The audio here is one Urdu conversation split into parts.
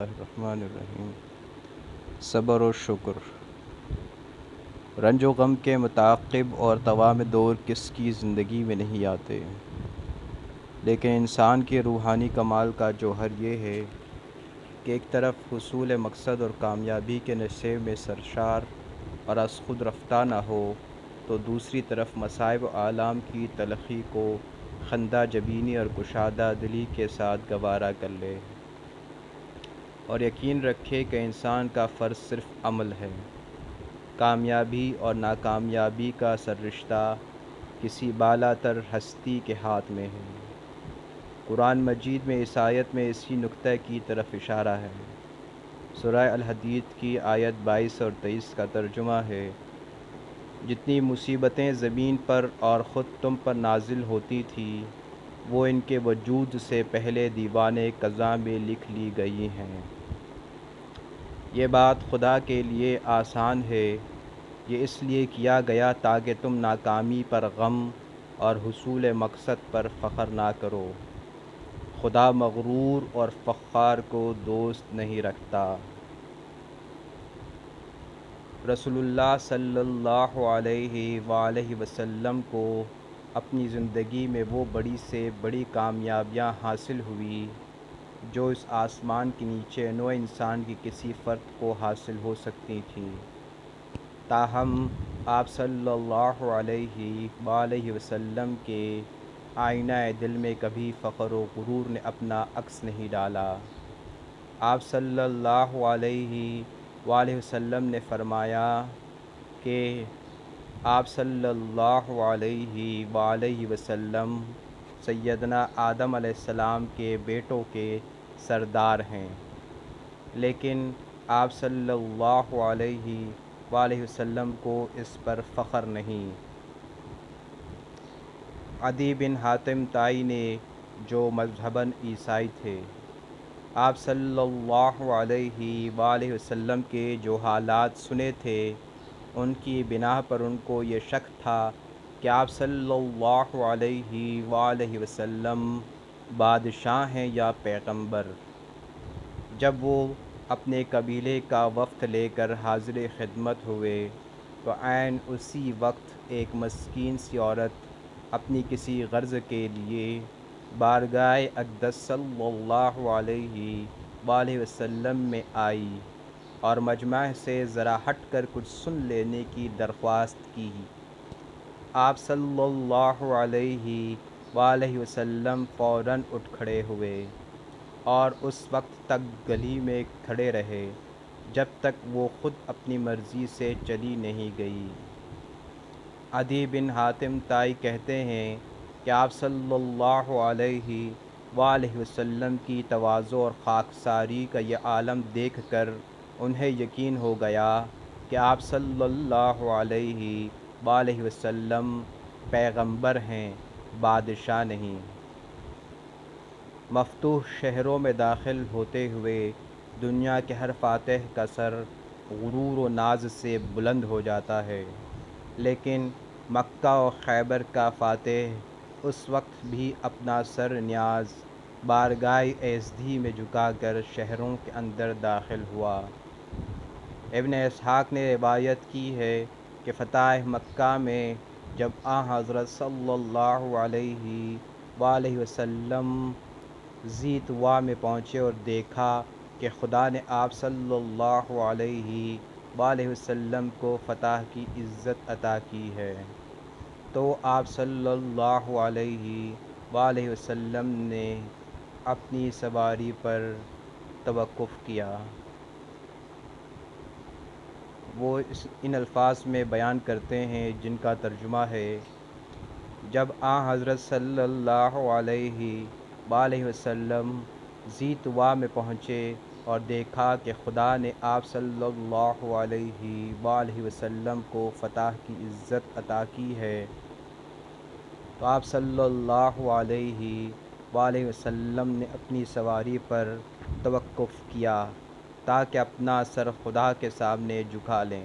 الرحمن الرحیم۔ صبر و شکر۔ رنج و غم کے متعاقب اور دوام دور کس کی زندگی میں نہیں آتے، لیکن انسان کے روحانی کمال کا جوہر یہ ہے کہ ایک طرف حصول مقصد اور کامیابی کے نشے میں سرشار اور از خود رفتہ نہ ہو، تو دوسری طرف مصائب و آلام کی تلخی کو خندہ جبینی اور کشادہ دلی کے ساتھ گوارا کر لے، اور یقین رکھے کہ انسان کا فرض صرف عمل ہے۔ کامیابی اور ناکامیابی کا سررشتہ کسی بالا تر ہستی کے ہاتھ میں ہے۔ قرآن مجید میں اس آیت میں اسی نکتہ کی طرف اشارہ ہے۔ سورہ الحدید کی آیت 22 اور 23 کا ترجمہ ہے: جتنی مصیبتیں زمین پر اور خود تم پر نازل ہوتی تھیں، وہ ان کے وجود سے پہلے دیوان قضا میں لکھ لی گئی ہیں۔ یہ بات خدا کے لیے آسان ہے، یہ اس لیے کیا گیا تاکہ تم ناکامی پر غم اور حصول مقصد پر فخر نہ کرو۔ خدا مغرور اور فخار کو دوست نہیں رکھتا۔ رسول اللہ صلی اللہ علیہ وآلہ وسلم کو اپنی زندگی میں وہ بڑی سے بڑی کامیابیاں حاصل ہوئی جو اس آسمان کے نیچے نوع انسان کی کسی فرد کو حاصل ہو سکتی تھیں، تاہم آپ صلی اللہ علیہ وآلہ وسلم کے آئینہ دل میں کبھی فخر و غرور نے اپنا عکس نہیں ڈالا۔ آپ صلی اللہ علیہ وآلہ وسلم نے فرمایا کہ آپ صلی اللہ علیہ وآلہ وسلم سیدنا آدم علیہ السلام کے بیٹوں کے سردار ہیں، لیکن آپ صلی اللہ علیہ وآلہ وسلم کو اس پر فخر نہیں۔ عدی بن حاتم طائی نے، جو مذہباً عیسائی تھے، آپ صلی اللہ علیہ وآلہ وسلم کے جو حالات سنے تھے، ان کی بنا پر ان کو یہ شک تھا کہ آپ صلی اللہ علیہ وآلہ وسلم بادشاہ ہیں یا پیغمبر۔ جب وہ اپنے قبیلے کا وفد لے کر حاضر خدمت ہوئے، تو عین اسی وقت ایک مسکین سی عورت اپنی کسی غرض کے لیے بارگاہ اقدس صلی اللہ علیہ وآلہ وسلم میں آئی اور مجمع سے ذرا ہٹ کر کچھ سن لینے کی درخواست کی۔ آپ صلی اللہ علیہ وآلہ وسلم فوراً اٹھ کھڑے ہوئے اور اس وقت تک گلی میں کھڑے رہے جب تک وہ خود اپنی مرضی سے چلی نہیں گئی۔ عدی بن حاتم طائی کہتے ہیں کہ آپ صلی اللہ علیہ وآلہ وسلم کی تواضع اور خاکساری کا یہ عالم دیکھ کر انہیں یقین ہو گیا کہ آپ صلی اللہ علیہ وآلہ وسلم پیغمبر ہیں، بادشاہ نہیں۔ مفتوح شہروں میں داخل ہوتے ہوئے دنیا کے ہر فاتح کا سر غرور و ناز سے بلند ہو جاتا ہے، لیکن مکہ و خیبر کا فاتح اس وقت بھی اپنا سر نیاز بارگاہ ایزدی میں جھکا کر شہروں کے اندر داخل ہوا۔ ابن اسحاق نے روایت کی ہے کہ فتح مکہ میں جب حضرت صلی اللہ علیہ وآلہ وسلم ذی طوا میں پہنچے اور دیکھا کہ خدا نے آپ صلی اللہ علیہ وآلہ وسلم کو فتح کی عزت عطا کی ہے، تو آپ صلی اللہ علیہ وآلہ وسلم نے اپنی سواری پر توقف کیا۔ وہ ان الفاظ میں بیان کرتے ہیں جن کا ترجمہ ہے: جب حضرت صلی اللہ علیہ وآلہ وسلم ذی طوا میں پہنچے اور دیکھا کہ خدا نے آپ صلی اللہ علیہ وآلہ وسلم کو فتح کی عزت عطا کی ہے، تو آپ صلی اللہ علیہ وآلہ وسلم نے اپنی سواری پر توقف کیا تاکہ اپنا سر خدا کے سامنے جھکا لیں۔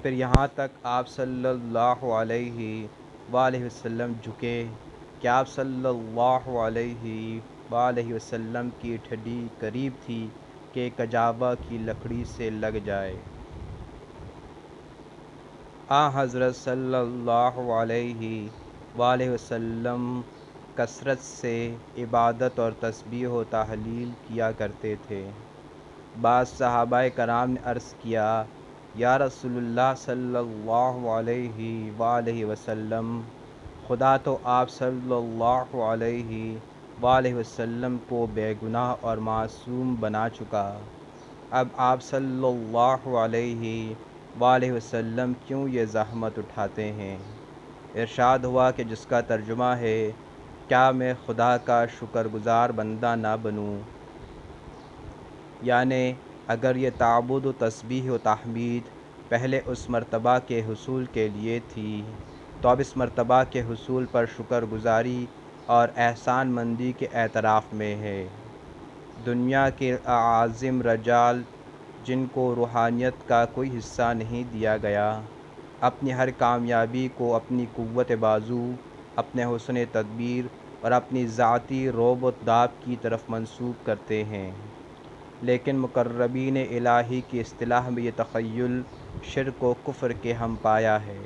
پھر یہاں تک آپ صلی اللہ علیہ وآلہ وسلم جھکے کہ آپ صلی اللہ علیہ وآلہ وسلم کی ٹھڈی قریب تھی کہ کجاوا کی لکڑی سے لگ جائے۔ حضرت صلی اللہ علیہ وآلہ وسلم کثرت سے عبادت اور تسبیح و تحلیل کیا کرتے تھے۔ بعض صحابہ کرام نے عرض کیا، یا رسول اللہ صلی اللہ علیہ وآلہ وسلم، خدا تو آپ صلی اللہ علیہ وآلہ وسلم کو بے گناہ اور معصوم بنا چکا، اب آپ صلی اللہ علیہ وآلہ وسلم کیوں یہ زحمت اٹھاتے ہیں؟ ارشاد ہوا کہ جس کا ترجمہ ہے، کیا میں خدا کا شکر گزار بندہ نہ بنوں؟ یعنی اگر یہ تعبد و تسبیح و تحمید پہلے اس مرتبہ کے حصول کے لیے تھی، تو اب اس مرتبہ کے حصول پر شکر گزاری اور احسان مندی کے اعتراف میں ہے۔ دنیا کے اعظم رجال جن کو روحانیت کا کوئی حصہ نہیں دیا گیا، اپنی ہر کامیابی کو اپنی قوت بازو، اپنے حسن تدبیر اور اپنی ذاتی رعب و داب کی طرف منسوب کرتے ہیں، لیکن مقربین الہی کی اصطلاح میں یہ تخیل شرک و کفر کے ہم پایا ہے۔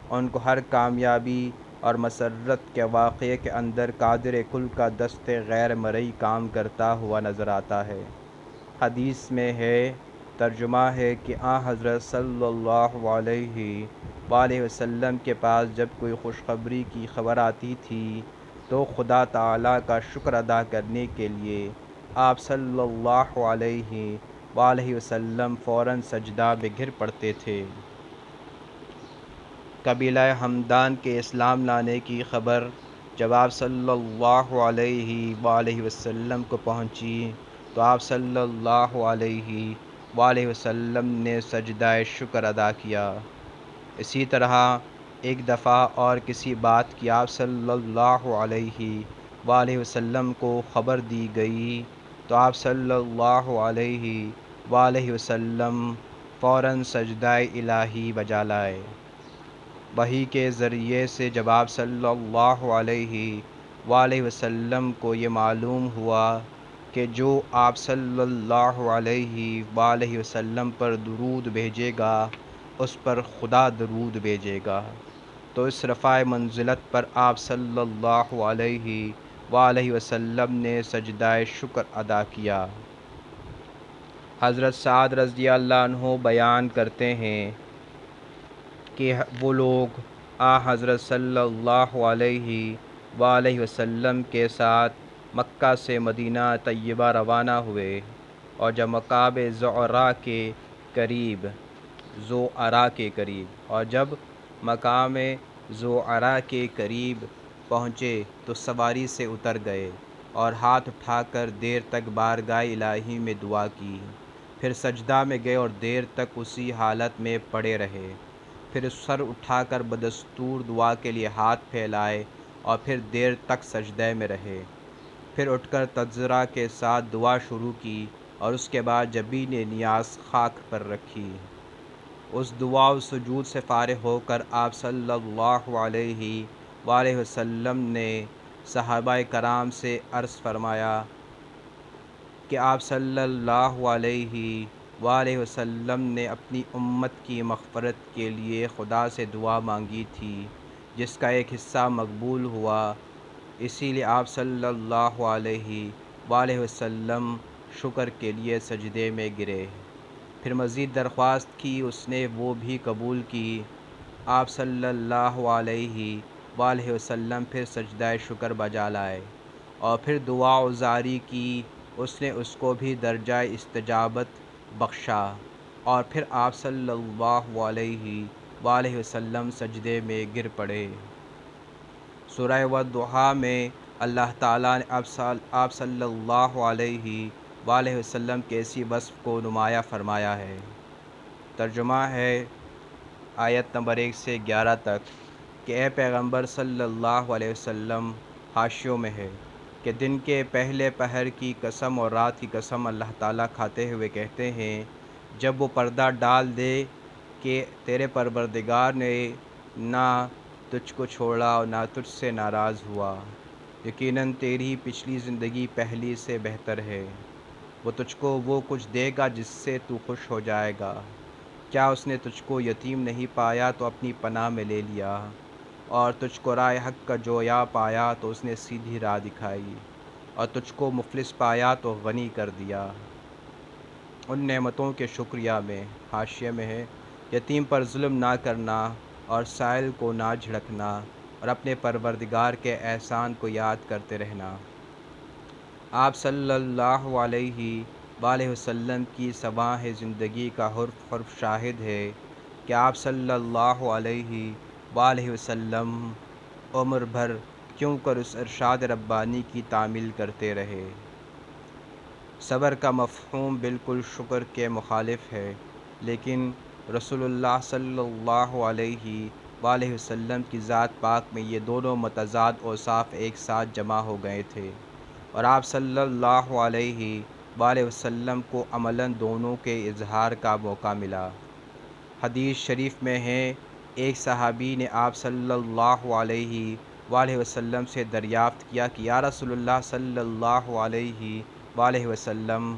ان کو ہر کامیابی اور مسرت کے واقعے کے اندر قادر کل کا دست غیر مرئی کام کرتا ہوا نظر آتا ہے۔ حدیث میں ہے، ترجمہ ہے کہ حضرت صلی اللہ علیہ وآلہ وسلم کے پاس جب کوئی خوشخبری کی خبر آتی تھی تو خدا تعالیٰ کا شکر ادا کرنے کے لیے آپ صلی اللہ علیہ وآلہ وسلم فوراً سجدہ میں گر پڑتے تھے۔ قبیلہ ہمدان کے اسلام لانے کی خبر جب آپ صلی اللہ علیہ وآلہ وسلم کو پہنچی تو آپ صلی اللہ علیہ وآلہ وسلم نے سجدہ شکر ادا کیا۔ اسی طرح ایک دفعہ اور کسی بات کی آپ صلی اللہ علیہ وآلہ وسلم کو خبر دی گئی تو آپ صلی اللہ علیہ وآلہ وسلم فوراً سجدہ الہی بجا لائے۔ وحی کے ذریعے سے جب آپ صلی اللہ علیہ وآلہ وسلم کو یہ معلوم ہوا کہ جو آپ صلی اللہ علیہ وآلہ وسلم پر درود بھیجے گا اس پر خدا درود بھیجے گا، تو اس رفع منزلت پر آپ صلی اللہ علیہ وآلہ وسلم نے سجدہ شکر ادا کیا۔ حضرت سعد رضی اللہ عنہ بیان کرتے ہیں کہ وہ لوگ حضرت صلی اللہ علیہ وآلہ وسلم کے ساتھ مکہ سے مدینہ طیبہ روانہ ہوئے، اور جب مقام زعرا کے قریب پہنچے تو سواری سے اتر گئے اور ہاتھ اٹھا کر دیر تک بارگاہ الہی میں دعا کی، پھر سجدہ میں گئے اور دیر تک اسی حالت میں پڑے رہے، پھر سر اٹھا کر بدستور دعا کے لیے ہاتھ پھیلائے اور پھر دیر تک سجدے میں رہے، پھر اٹھ کر تضرع کے ساتھ دعا شروع کی اور اس کے بعد جبین نیاز خاک پر رکھی۔ اس دعا و سجود سے فارغ ہو کر آپ صلی اللہ علیہ وآلہ وسلم نے صحابہ کرام سے عرض فرمایا کہ آپ صلی اللہ علیہ وآلہ وسلم نے اپنی امت کی مغفرت کے لیے خدا سے دعا مانگی تھی، جس کا ایک حصہ مقبول ہوا، اسی لیے آپ صلی اللہ علیہ وآلہ وسلم شکر کے لیے سجدے میں گرے۔ پھر مزید درخواست کی، اس نے وہ بھی قبول کی۔ آپ صلی اللہ علیہ وآلہ وسلم پھر سجدہ شکر بجا لائے اور پھر دعا و زاری کی، اس نے اس کو بھی درجہ استجابت بخشا، اور پھر آپ صلی اللہ علیہ وآلہ وسلم سجدے میں گر پڑے۔ سورہ والضحیٰ میں اللہ تعالیٰ نے آپ صلی اللہ علیہ وآلہ وسلم کے اسی وصف کو نمایاں فرمایا ہے۔ ترجمہ ہے آیت نمبر 1 سے 11 تک کہ اے پیغمبر صلی اللہ علیہ وسلم، حاشیوں میں ہے کہ دن کے پہلے پہر کی قسم اور رات کی قسم اللہ تعالیٰ کھاتے ہوئے کہتے ہیں، جب وہ پردہ ڈال دے کہ تیرے پروردگار نے نہ تجھ کو چھوڑا اور نہ تجھ سے ناراض ہوا، یقیناً تیری پچھلی زندگی پہلی سے بہتر ہے۔ وہ تجھ کو وہ کچھ دے گا جس سے تو خوش ہو جائے گا۔ کیا اس نے تجھ کو یتیم نہیں پایا تو اپنی پناہ میں لے لیا، اور تجھ کو رائے حق کا جویا پایا تو اس نے سیدھی راہ دکھائی، اور تجھ کو مفلس پایا تو غنی کر دیا۔ ان نعمتوں کے شکریہ میں حاشیے میں ہے، یتیم پر ظلم نہ کرنا اور سائل کو نہ جھڑکنا، اور اپنے پروردگار کے احسان کو یاد کرتے رہنا۔ آپ صلی اللہ علیہ وآلہ وسلم کی سواہ زندگی کا حرف حرف شاہد ہے کہ آپ صلی اللہ علیہ وآلہ وسلم عمر بھر کیوں کر اس ارشاد ربانی کی تعمیل کرتے رہے۔ صبر کا مفہوم بالکل شکر کے مخالف ہے، لیکن رسول اللہ صلی اللہ علیہ وآلہ وسلم کی ذات پاک میں یہ دونوں متضاد اوصاف ایک ساتھ جمع ہو گئے تھے، اور آپ صلی اللہ علیہ وآلہ وسلم کو عملاً دونوں کے اظہار کا موقع ملا۔ حدیث شریف میں ہے، ایک صحابی نے آپ صلی اللہ علیہ وآلہ وسلم سے دریافت کیا کہ یا رسول اللہ صلی اللہ علیہ وآلہ وسلم،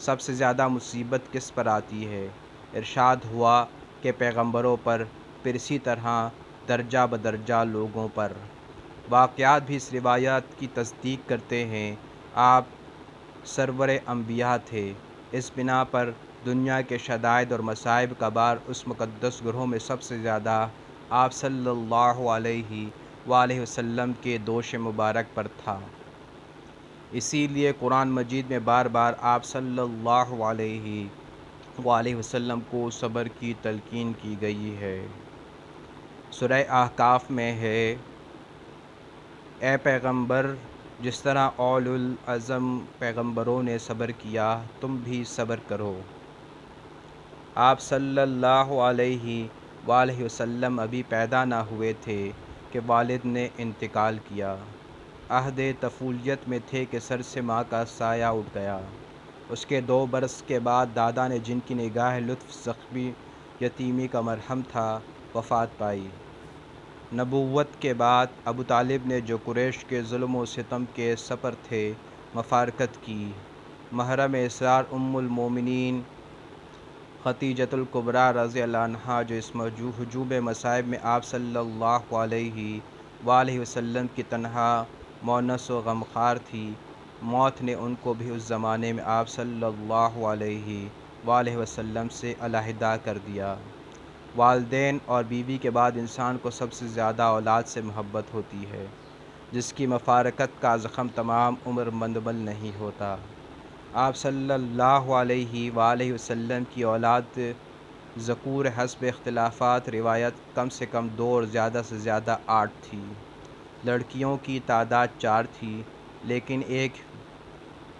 سب سے زیادہ مصیبت کس پر آتی ہے؟ ارشاد ہوا کہ پیغمبروں پر، پھر اسی طرح درجہ بدرجہ لوگوں پر۔ واقعات بھی اس روایت کی تصدیق کرتے ہیں۔ آپ سرور انبیاء تھے، اس بنا پر دنیا کے شدائد اور مصائب کا بار اس مقدس گروہ میں سب سے زیادہ آپ صلی اللہ علیہ وآلہ وسلم کے دوش مبارک پر تھا۔ اسی لیے قرآن مجید میں بار بار آپ صلی اللہ علیہ وآلہ وسلم کو صبر کی تلقین کی گئی ہے۔ سورہ احقاف میں ہے، اے پیغمبر، جس طرح اولو العزم پیغمبروں نے صبر کیا تم بھی صبر کرو۔ آپ صلی اللہ علیہ وآلہ وسلم ابھی پیدا نہ ہوئے تھے کہ والد نے انتقال کیا۔ عہد طفولیت میں تھے کہ سر سے ماں کا سایہ اٹھ گیا۔ اس کے 2 برس کے بعد دادا نے، جن کی نگاہ لطف زخمی یتیمی کا مرہم تھا، وفات پائی۔ نبوت کے بعد ابو طالب نے، جو قریش کے ظلم و ستم کے سپر تھے، مفارقت کی۔ محرم اسرار ام المومنین خدیجۃ الکبریٰ رضی اللہ عنہا، جو اس ہجوم مصائب میں آپ صلی اللہ علیہ وآلہ وسلم کی تنہا مونس و غمخوار تھی، موت نے ان کو بھی اس زمانے میں آپ صلی اللہ علیہ وآلہ وسلم سے علیحدہ کر دیا۔ والدین اور بیوی کے بعد انسان کو سب سے زیادہ اولاد سے محبت ہوتی ہے، جس کی مفارقت کا زخم تمام عمر مندمل نہیں ہوتا۔ آپ صلی اللہ علیہ وآلہ وسلم کی اولاد ذکور حسب اختلافات روایت کم سے کم 2 اور زیادہ سے زیادہ 8 تھی۔ لڑکیوں کی تعداد 4 تھی، لیکن ایک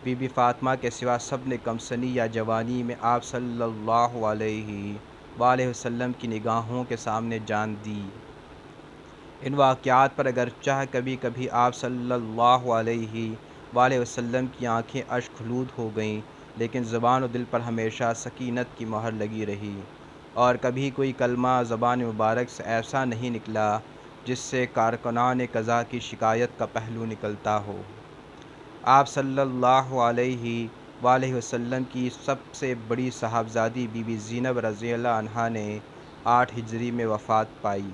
بی بی فاطمہ کے سوا سب نے کم سنی یا جوانی میں آپ صلی اللہ علیہ وآلہ وسلم کی نگاہوں کے سامنے جان دی۔ ان واقعات پر اگرچہ کبھی کبھی آپ صلی اللہ علیہ وآلہ وسلم کی آنکھیں اشک‌آلود ہو گئیں، لیکن زبان و دل پر ہمیشہ سکینت کی مہر لگی رہی، اور کبھی کوئی کلمہ زبان مبارک سے ایسا نہیں نکلا جس سے کارکنان قضا کی شکایت کا پہلو نکلتا ہو۔ آپ صلی اللہ علیہ وآلہ وسلم کی سب سے بڑی صاحبزادی بی بی زینب رضی اللہ عنہا نے 8 ہجری میں وفات پائی،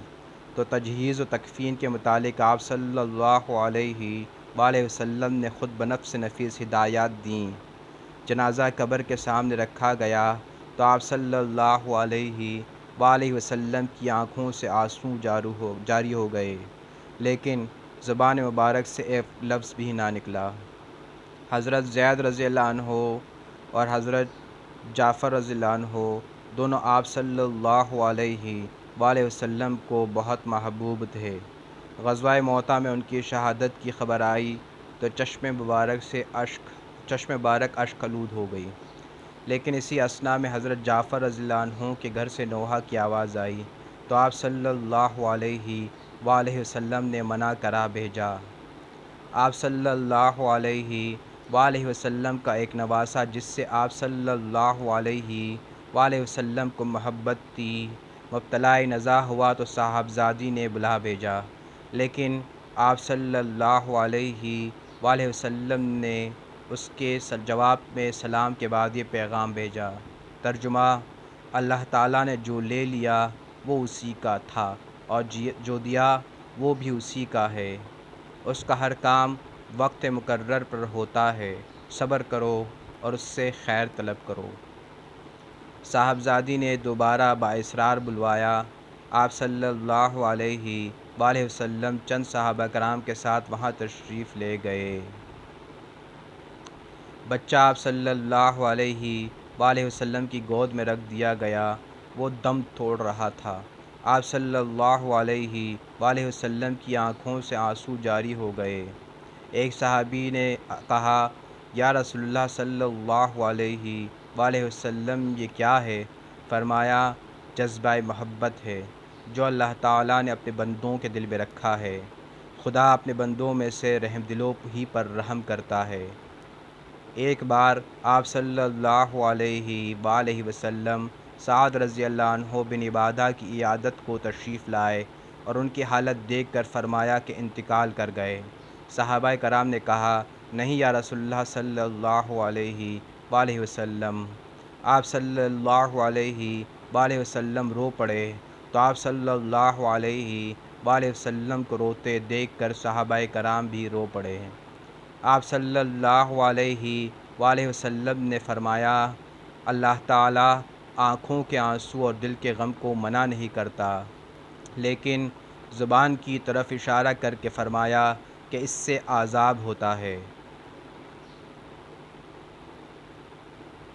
تو تجہیز و تکفین کے متعلق آپ صلی اللہ علیہ وآلہ وسلم نے خود بنفس نفیس ہدایات دیں۔ جنازہ قبر کے سامنے رکھا گیا تو آپ صلی اللہ علیہ وآلہ وسلم کی آنکھوں سے آنسو جاری ہو گئے، لیکن زبان مبارک سے ایک لفظ بھی نہ نکلا۔ حضرت زید رضی اللہ عنہ اور حضرت جعفر رضی اللہ عنہ دونوں آپ صلی اللہ علیہ وآلہ وسلم کو بہت محبوب تھے۔ غزوہ موطا میں ان کی شہادت کی خبر آئی تو چشم مبارک اشک آلود ہو گئی، لیکن اسی اثناء میں حضرت جعفر رضی اللہ عنہ کے گھر سے نوحہ کی آواز آئی تو آپ صلی اللہ علیہ وآلہ وسلم نے منع کرا بھیجا۔ آپ صلی اللہ علیہ وآلہ وسلم کا ایک نواسہ، جس سے آپ صلی اللہ علیہ وآلہ وسلم کو محبت تھی، مبتلا نزاع ہوا تو صاحبزادی نے بلا بھیجا، لیکن آپ صلی اللہ علیہ وآلہ وسلم نے اس کے جواب میں سلام کے بعد یہ پیغام بھیجا۔ ترجمہ: اللہ تعالیٰ نے جو لے لیا وہ اسی کا تھا، اور جو دیا وہ بھی اسی کا ہے۔ اس کا ہر کام وقت مقرر پر ہوتا ہے۔ صبر کرو اور اس سے خیر طلب کرو۔ صاحبزادی نے دوبارہ باصرار بلوایا۔ آپ صلی اللہ علیہ وآلہ وسلم چند صحابہ کرام کے ساتھ وہاں تشریف لے گئے۔ بچہ آپ صلی اللہ علیہ وآلہ وسلم کی گود میں رکھ دیا گیا۔ وہ دم توڑ رہا تھا۔ آپ صلی اللہ علیہ وآلہ وسلم کی آنکھوں سے آنسو جاری ہو گئے۔ ایک صحابی نے کہا: یا رسول اللہ صلی اللہ علیہ وآلہ وسلم، یہ کیا ہے؟ فرمایا: جذبہ محبت ہے جو اللہ تعالیٰ نے اپنے بندوں کے دل میں رکھا ہے۔ خدا اپنے بندوں میں سے رحم دلوں ہی پر رحم کرتا ہے۔ ایک بار آپ صلی اللہ علیہ وآلہ وسلم سعد رضی اللہ عنہ بن عبادہ کی عیادت کو تشریف لائے اور ان کی حالت دیکھ کر فرمایا کہ انتقال کر گئے۔ صحابہ کرام نے کہا: نہیں یا رسول اللہ صلی اللہ علیہ وآلہ وسلم۔ آپ صلی اللہ علیہ وآلہ وسلم رو پڑے تو آپ صلی اللہ علیہ وآلہ وسلم کو روتے دیکھ کر صحابہ کرام بھی رو پڑے۔ آپ صلی اللہ علیہ وآلہ وسلم نے فرمایا: اللہ تعالیٰ آنکھوں کے آنسو اور دل کے غم کو منع نہیں کرتا، لیکن زبان کی طرف اشارہ کر کے فرمایا کہ اس سے عذاب ہوتا ہے۔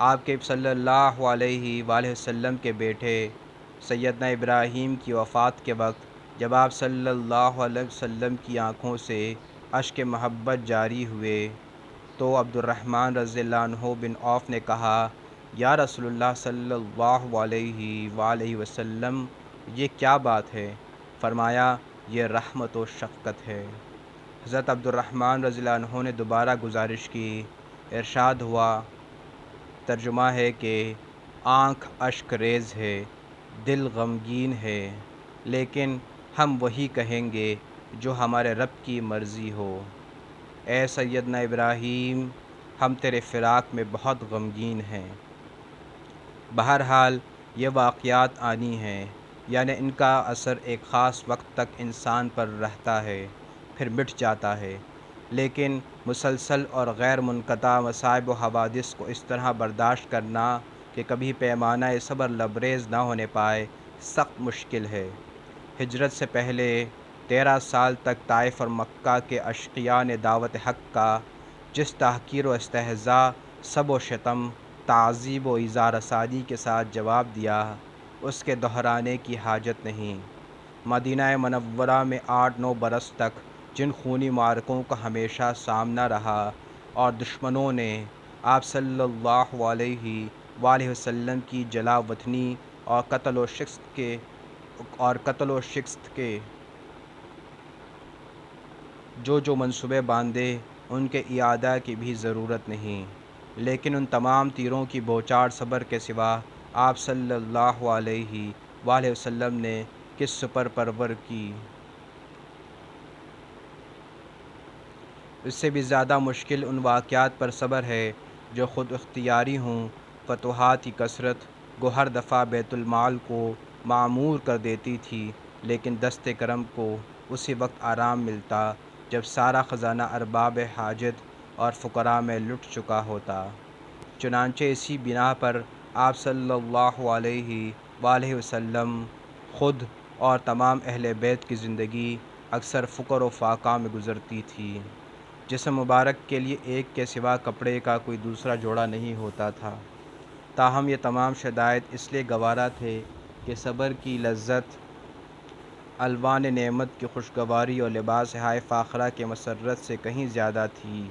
آپ کے صلی اللہ علیہ وآلہ وسلم کے بیٹے سیدنا ابراہیم کی وفات کے وقت جب آپ صلی اللہ علیہ وسلم کی آنکھوں سے اشک محبت جاری ہوئے تو عبد الرحمن رضی اللہ عنہ بن عوف نے کہا: یا رسول اللہ صلی اللہ علیہ وآلہ وسلم، یہ کیا بات ہے؟ فرمایا: یہ رحمت و شفقت ہے۔ حضرت عبد الرحمن رضی اللہ عنہ نے دوبارہ گزارش کی۔ ارشاد ہوا، ترجمہ ہے کہ آنکھ اشک ریز ہے، دل غمگین ہے، لیکن ہم وہی کہیں گے جو ہمارے رب کی مرضی ہو۔ اے سیدنا ابراہیم، ہم تیرے فراق میں بہت غمگین ہیں۔ بہرحال یہ واقعات آنی ہیں، یعنی ان کا اثر ایک خاص وقت تک انسان پر رہتا ہے، پھر مٹ جاتا ہے، لیکن مسلسل اور غیر منقطع مصائب و حوادث کو اس طرح برداشت کرنا کہ کبھی پیمانہ صبر لبریز نہ ہونے پائے، سخت مشکل ہے۔ ہجرت سے پہلے 13 سال تک طائف اور مکہ کے اشقیاء نے دعوت حق کا جس تحقیر و استہزاء، سب و شتم، تعذیب و ایذا رسانی کے ساتھ جواب دیا، اس کے دہرانے کی حاجت نہیں۔ مدینہ منورہ میں 8-9 برس تک جن خونی معرکوں کا ہمیشہ سامنا رہا اور دشمنوں نے آپ صلی اللہ علیہ وآلہ وسلم کی جلا وطنی اور قتل و شکست کے جو منصوبے باندھے، ان کے اعادہ کی بھی ضرورت نہیں، لیکن ان تمام تیروں کی بوچھار صبر کے سوا آپ صلی اللہ علیہ وآلہ وسلم نے کس سپر پرور کی؟ اس سے بھی زیادہ مشکل ان واقعات پر صبر ہے جو خود اختیاری ہوں۔ فتوحات کی کثرت گو ہر دفعہ بیت المال کو معمور کر دیتی تھی، لیکن دست کرم کو اسی وقت آرام ملتا جب سارا خزانہ ارباب حاجت اور فقراء میں لٹ چکا ہوتا۔ چنانچہ اسی بنا پر آپ صلی اللہ علیہ وآلہ وسلم خود اور تمام اہل بیت کی زندگی اکثر فقر و فاقہ میں گزرتی تھی۔ جسم مبارک کے لیے ایک کے سوا کپڑے کا کوئی دوسرا جوڑا نہیں ہوتا تھا، تاہم یہ تمام شدائد اس لیے گوارا تھے کہ صبر کی لذت الوان نعمت کی خوشگواری اور لباس ہائے فاخرہ کے مسرت سے کہیں زیادہ تھی۔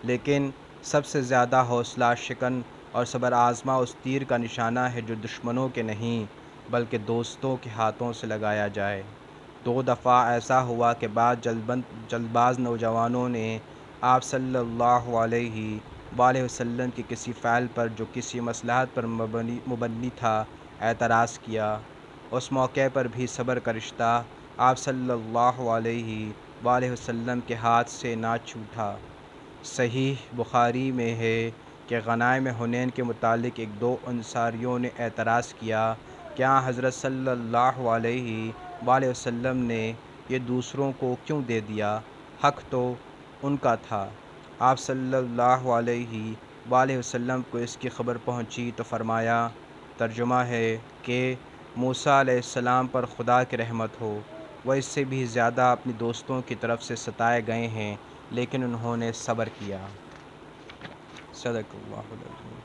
لیکن سب سے زیادہ حوصلہ شکن اور صبر آزما اس تیر کا نشانہ ہے جو دشمنوں کے نہیں بلکہ دوستوں کے ہاتھوں سے لگایا جائے۔ 2 دفعہ ایسا ہوا کہ بعض جلد باز نوجوانوں نے آپ صلی اللہ علیہ وآلہ وسلم کی کسی فعل پر جو کسی مصلحت پر مبنی تھا اعتراض کیا۔ اس موقع پر بھی صبر کا رشتہ آپ صلی اللہ علیہ وآلہ وسلم کے ہاتھ سے نہ چھوٹا۔ صحیح بخاری میں ہے کہ غنائم حنین کے متعلق ایک دو انصاریوں نے اعتراض کیا، کیا حضرت صلی اللہ علیہ وآلہ وسلم نے یہ دوسروں کو کیوں دے دیا؟ حق تو ان کا تھا۔ آپ صلی اللہ علیہ وآلہ وسلم کو اس کی خبر پہنچی تو فرمایا، ترجمہ ہے کہ موسیٰ علیہ السلام پر خدا کی رحمت ہو، وہ اس سے بھی زیادہ اپنی دوستوں کی طرف سے ستائے گئے ہیں، لیکن انہوں نے صبر کیا۔ صدق اللہ العظیم۔